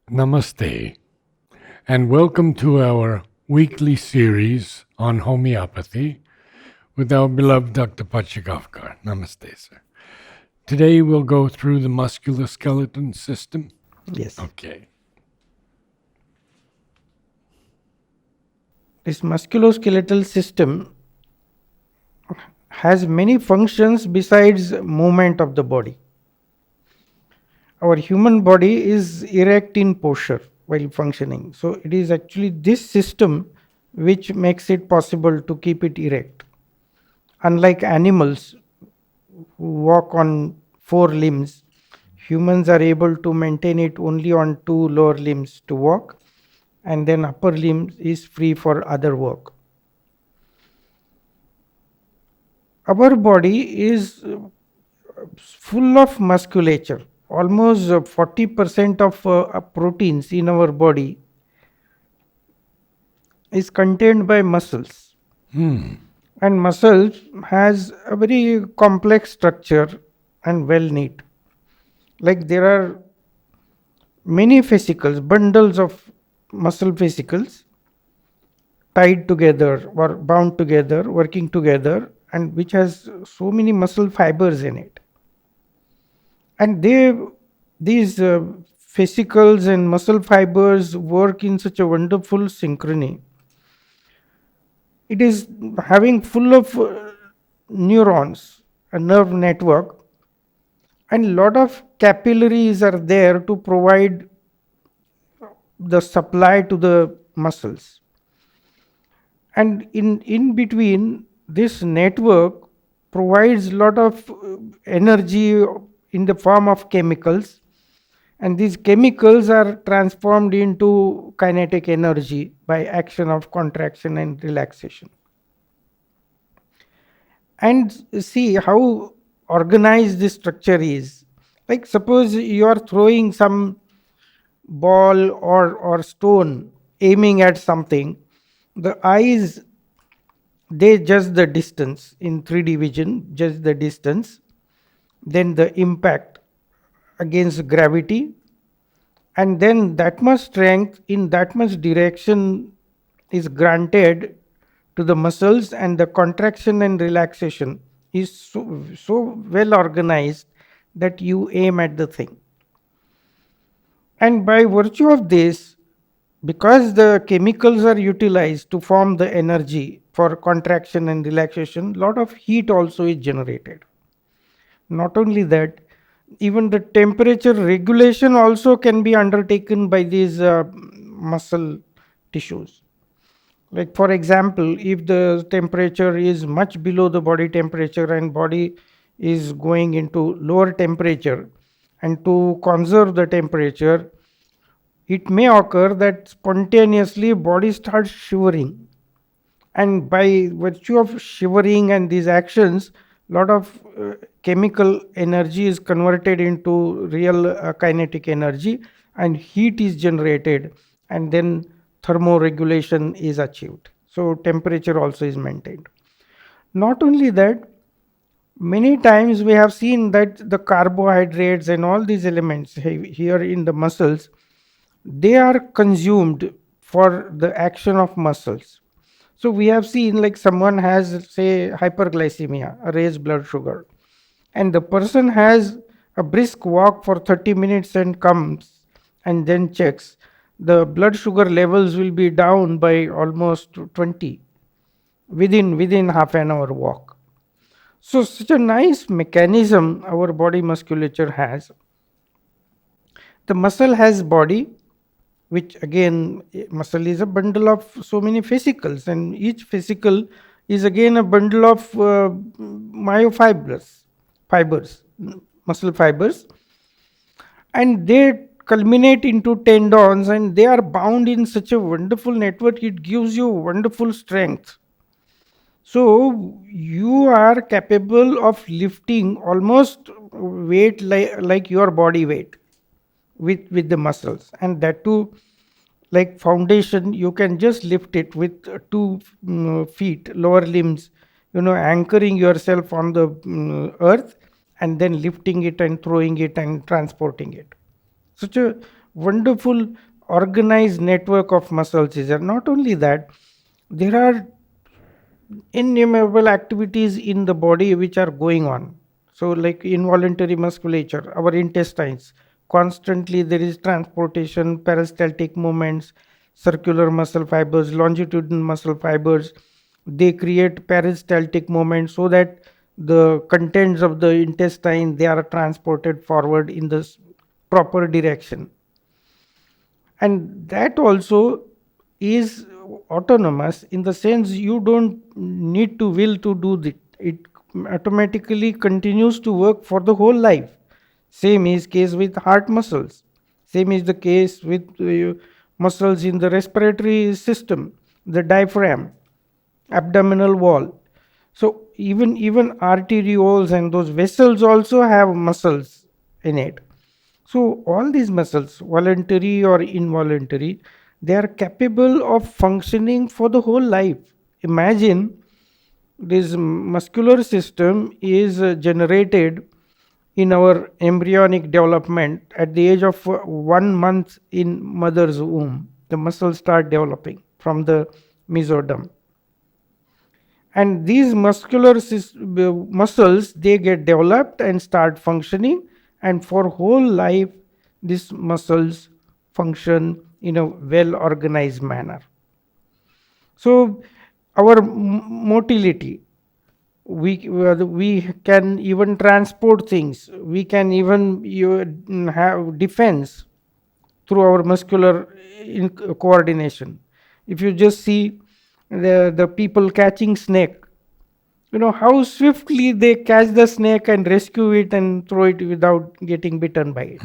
Namaste, and welcome to our weekly series on homeopathy with our beloved Dr. Pachegaonkar. Namaste, sir. Today we'll go through the musculoskeletal system. Yes. Okay. This musculoskeletal system has many functions besides movement of the body. Our human body is erect in posture while functioning. So it is actually this system which makes it possible to keep it erect. Unlike animals who walk on four limbs, humans are able to maintain it only on two lower limbs to walk, and then upper limb is free for other work. Our body is full of musculature. Almost 40% of proteins in our body is contained by muscles. And muscles has a very complex structure and well knit. Like there are many fascicles, bundles of muscle fascicles tied together or bound together, working together, and which has so many muscle fibers in it. And these fascicles and muscle fibers work in such a wonderful synchrony. It is having full of neurons, a nerve network, and lot of capillaries are there to provide the supply to the muscles. And in between, this network provides lot of energy in the form of chemicals, and these chemicals are transformed into kinetic energy by action of contraction and relaxation. And see how organized this structure is. Like suppose you are throwing some ball or stone aiming at something, the eyes, they judge the distance in 3D vision, judge the distance, then the impact against gravity, and then that much strength in that much direction is granted to the muscles, and the contraction and relaxation is so well organized that you aim at the thing. And by virtue of this, because the chemicals are utilized to form the energy for contraction and relaxation, lot of heat also is generated. Not only that, even the temperature regulation also can be undertaken by these muscle tissues. Like for example, if the temperature is much below the body temperature and body is going into lower temperature, and to conserve the temperature, it may occur that spontaneously body starts shivering, and by virtue of shivering and these actions, lot of chemical energy is converted into real kinetic energy, and heat is generated, and then thermoregulation is achieved, so temperature also is maintained. Not only that, many times we have seen that the carbohydrates and all these elements here in the muscles, they are consumed for the action of muscles. So we have seen like someone has say hyperglycemia, a raised blood sugar, and the person has a brisk walk for 30 minutes and comes and then checks, the blood sugar levels will be down by almost 20 within half an hour walk. So such a nice mechanism our body musculature has. The muscle has body, which again, muscle is a bundle of so many fascicles, and each fascicle is again a bundle of fibers, muscle fibers, and they culminate into tendons, and they are bound in such a wonderful network, it gives you wonderful strength. So you are capable of lifting almost weight like your body weight with the muscles, and that too, like foundation, you can just lift it with two feet, lower limbs, anchoring yourself on the earth, and then lifting it and throwing it and transporting it. Such a wonderful organized network of muscles is there. Not only that, there are innumerable activities in the body which are going on. So like involuntary musculature, our intestines, constantly there is transportation, peristaltic movements, circular muscle fibers, longitudinal muscle fibers, they create peristaltic movements so that the contents of the intestine, they are transported forward in the proper direction. And that also is autonomous, in the sense you don't need to will to do it automatically continues to work for the whole life. Same is case with heart muscles, same is the case with muscles in the respiratory system, the diaphragm, abdominal wall. So even arterioles and those vessels also have muscles in it. So all these muscles, voluntary or involuntary, they are capable of functioning for the whole life. Imagine this muscular system is generated in our embryonic development at the age of 1 month in mother's womb. The muscles start developing from the mesoderm, and these muscles, they get developed and start functioning, and for whole life these muscles function in a well organized manner. So our motility, we can even transport things, we can even have defense through our muscular coordination. If you just see the people catching snake, you know how swiftly they catch the snake and rescue it and throw it without getting bitten by it.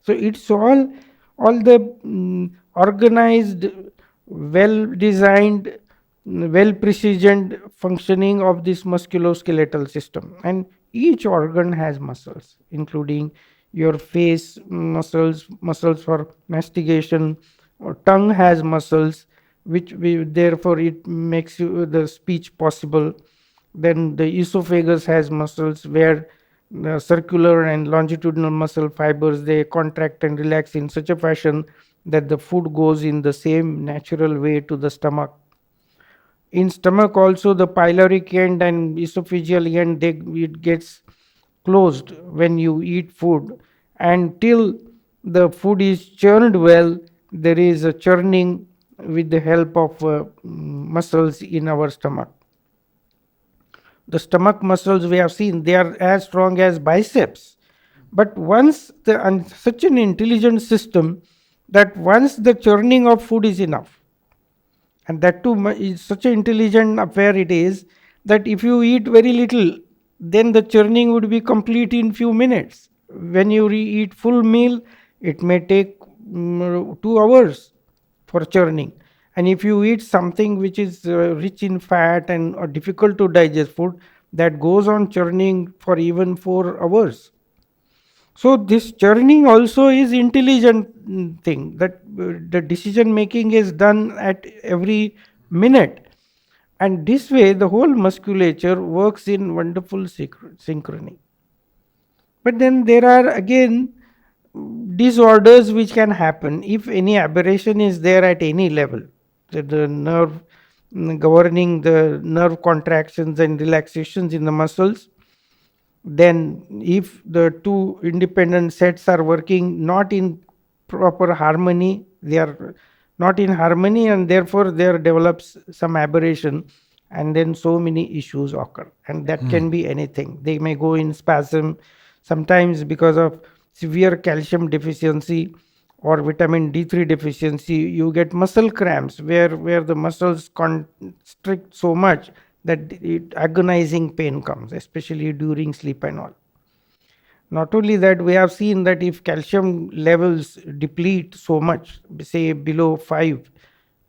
So it's all the organized, well designed, well precisioned functioning of this musculoskeletal system. And each organ has muscles, including your face muscles, muscles for mastication, or tongue has muscles, which therefore it makes you the speech possible. Then the esophagus has muscles where the circular and longitudinal muscle fibers, they contract and relax in such a fashion that the food goes in the same natural way to the stomach. In stomach also, the pyloric end and esophageal end, it gets closed when you eat food. Until the food is churned well, there is a churning with the help of muscles in our stomach. The stomach muscles, we have seen, they are as strong as biceps. But once and such an intelligent system, that once the churning of food is enough, and that too is such an intelligent affair it is, that if you eat very little, then the churning would be complete in few minutes. When you eat full meal, it may take 2 hours for churning. And if you eat something which is rich in fat and or difficult to digest food, that goes on churning for even 4 hours. So this churning also is intelligent thing, that the decision making is done at every minute. And this way the whole musculature works in wonderful synchrony. But then there are again disorders which can happen if any aberration is there at any level. The nerve governing the nerve contractions and relaxations in the muscles, then if the two independent sets are working not in proper harmony, they are not in harmony, and therefore there develops some aberration, and then so many issues occur, and that can be anything. They may go in spasm, sometimes because of severe calcium deficiency or vitamin D3 deficiency, you get muscle cramps where the muscles constrict so much that agonizing pain comes, especially during sleep and all. Not only that, we have seen that if calcium levels deplete so much, say below 5,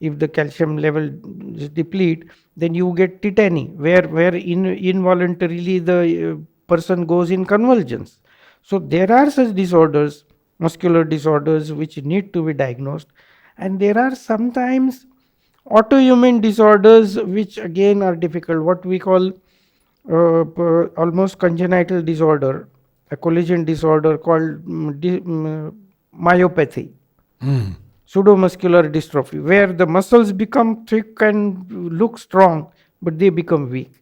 if the calcium level is deplete, then you get tetany, where involuntarily the person goes in convulsions. So there are such disorders, muscular disorders, which need to be diagnosed. And there are sometimes autoimmune disorders which again are difficult, what we call almost congenital disorder, a collagen disorder called myopathy. pseudomuscular dystrophy, where the muscles become thick and look strong, but they become weak.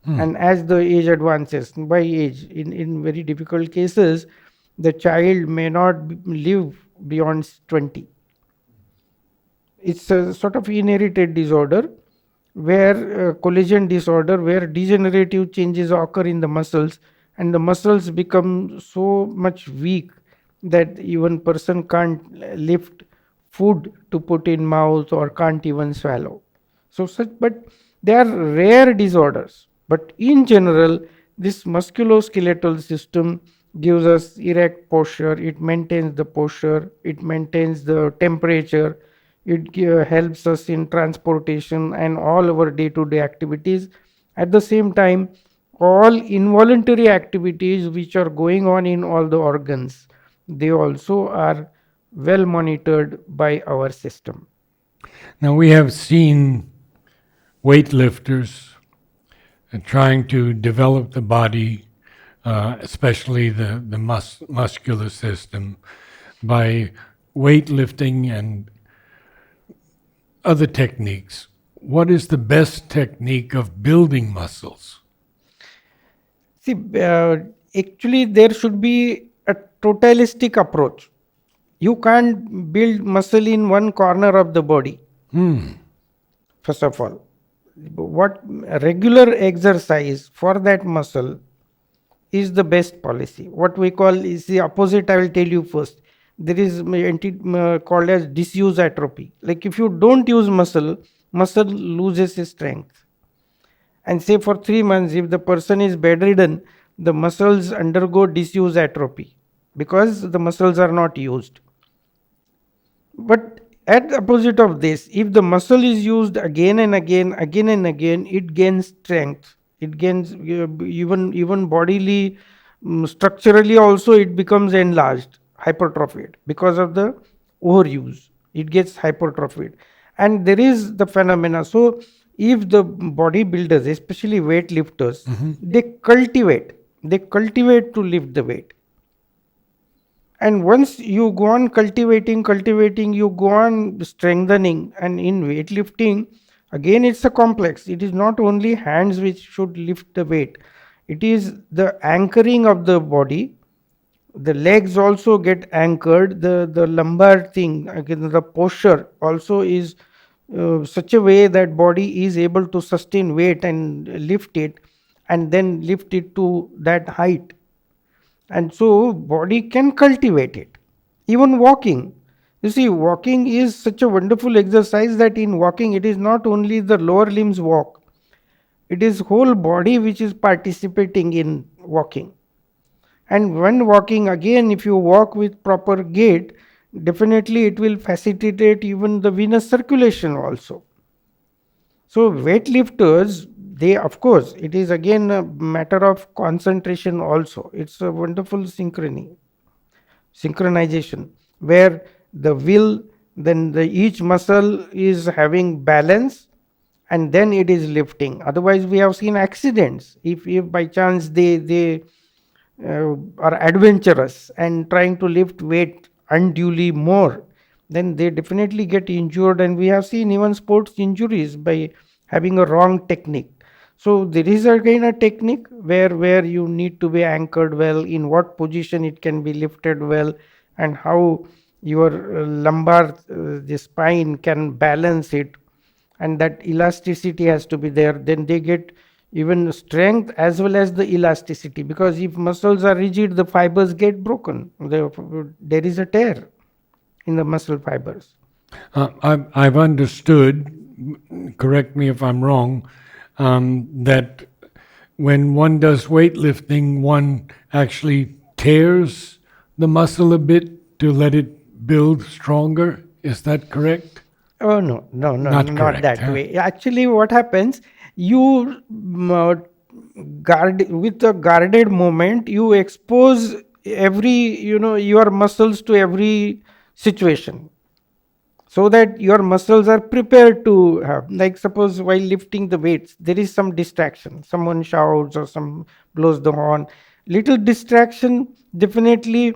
And as the age advances, by age, in very difficult cases, the child may not live beyond 20. It's a sort of inherited disorder where collision disorder, where degenerative changes occur in the muscles, and the muscles become so much weak that even person can't lift food to put in mouth or can't even swallow. So such, but they are rare disorders. But in general, this musculoskeletal system gives us erect posture, it maintains the posture, it maintains the temperature, it helps us in transportation and all our day to day activities. At the same time, all involuntary activities which are going on in all the organs, they also are well monitored by our system. Now, we have seen weightlifters trying to develop the body, especially the muscular system, by weightlifting and other techniques. What is the best technique of building muscles? See, actually, there should be a totalistic approach. You can't build muscle in one corner of the body, first of all. What regular exercise for that muscle is the best policy. What we call is the opposite. I will tell you first. There is called as disuse atrophy. Like if you don't use muscle, muscle loses its strength. And say for 3 months, if the person is bedridden, the muscles undergo disuse atrophy because the muscles are not used. But at the opposite of this, if the muscle is used again and again, again and again, it gains strength. It gains even bodily, structurally also it becomes enlarged, hypertrophied because of the overuse. It gets hypertrophied, and there is the phenomena. So if the bodybuilders, especially weightlifters, they cultivate to lift the weight, and once you go on cultivating, you go on strengthening. And in weightlifting, again, it's a complex. It is not only hands which should lift the weight, it is the anchoring of the body. The legs also get anchored, the lumbar thing, again, the posture also is such a way that body is able to sustain weight and lift it, and then lift it to that height. And so body can cultivate it. Even walking, you see, walking is such a wonderful exercise that in walking it is not only the lower limbs walk, it is whole body which is participating in walking. And when walking, again, if you walk with proper gait, definitely it will facilitate even the venous circulation also. So weightlifters, they, of course, it is again a matter of concentration also. It's a wonderful synchronization where the will, then the each muscle is having balance, and then it is lifting. Otherwise, we have seen accidents. If by chance they are adventurous and trying to lift weight unduly more, then they definitely get injured. And we have seen even sports injuries by having a wrong technique. So there is again a technique where you need to be anchored well, in what position it can be lifted well, and how your lumbar, the spine can balance it, and that elasticity has to be there. Then they get even strength as well as the elasticity, because if muscles are rigid, the fibers get broken. There is a tear in the muscle fibers. I've understood, correct me if I'm wrong, that when one does weightlifting, one actually tears the muscle a bit to let it build stronger. Is that correct? Oh no, Not not correct, that huh? way. Actually, what happens? You guard with a guarded movement. You expose your muscles to every situation, so that your muscles are prepared to have. Like suppose while lifting the weights, there is some distraction. Someone shouts or some blows the horn. Little distraction definitely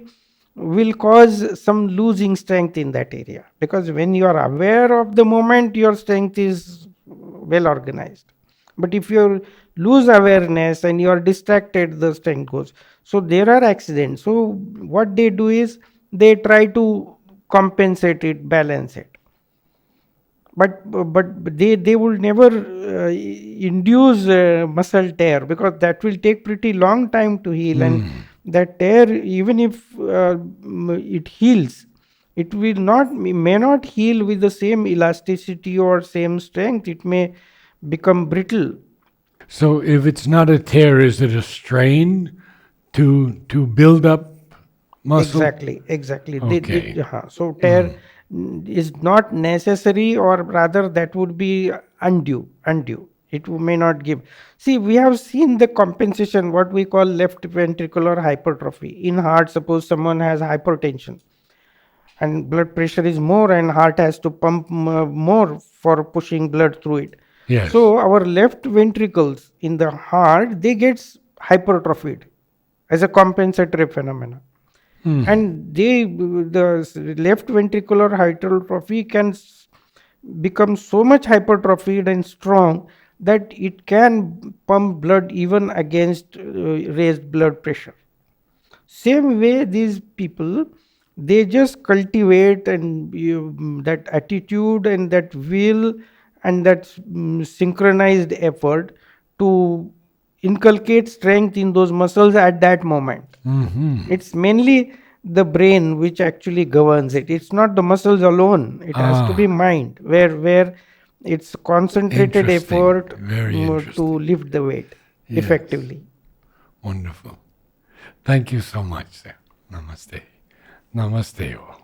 will cause some losing strength in that area, because when you are aware of the moment, your strength is well organized. But if you lose awareness and you are distracted, the strength goes. So there are accidents. So what they do is they try to compensate it, balance it. But they will never induce muscle tear, because that will take pretty long time to heal. And that tear, even if it heals, it will not, may not heal with the same elasticity or same strength. It may become brittle. So if it's not a tear, is it a strain to build up muscle? Exactly. Okay. So tear is not necessary, or rather, that would be undue. It may not give. See, we have seen the compensation, what we call left ventricular hypertrophy. In heart, suppose someone has hypertension and blood pressure is more, and heart has to pump more for pushing blood through it. Yes. So our left ventricles in the heart, they gets hypertrophied as a compensatory phenomenon. And the left ventricular hypertrophy can become so much hypertrophied and strong that it can pump blood even against raised blood pressure. Same way, these people, they just cultivate and that attitude and that will and that synchronized effort to inculcate strength in those muscles at that moment. It's mainly the brain which actually governs it. It's not the muscles alone. It has to be Ah, mind, where it's concentrated interesting. effort Very to interesting. lift the weight Yes. effectively. Wonderful. Thank you so much, sir. Namaste. Namaste all.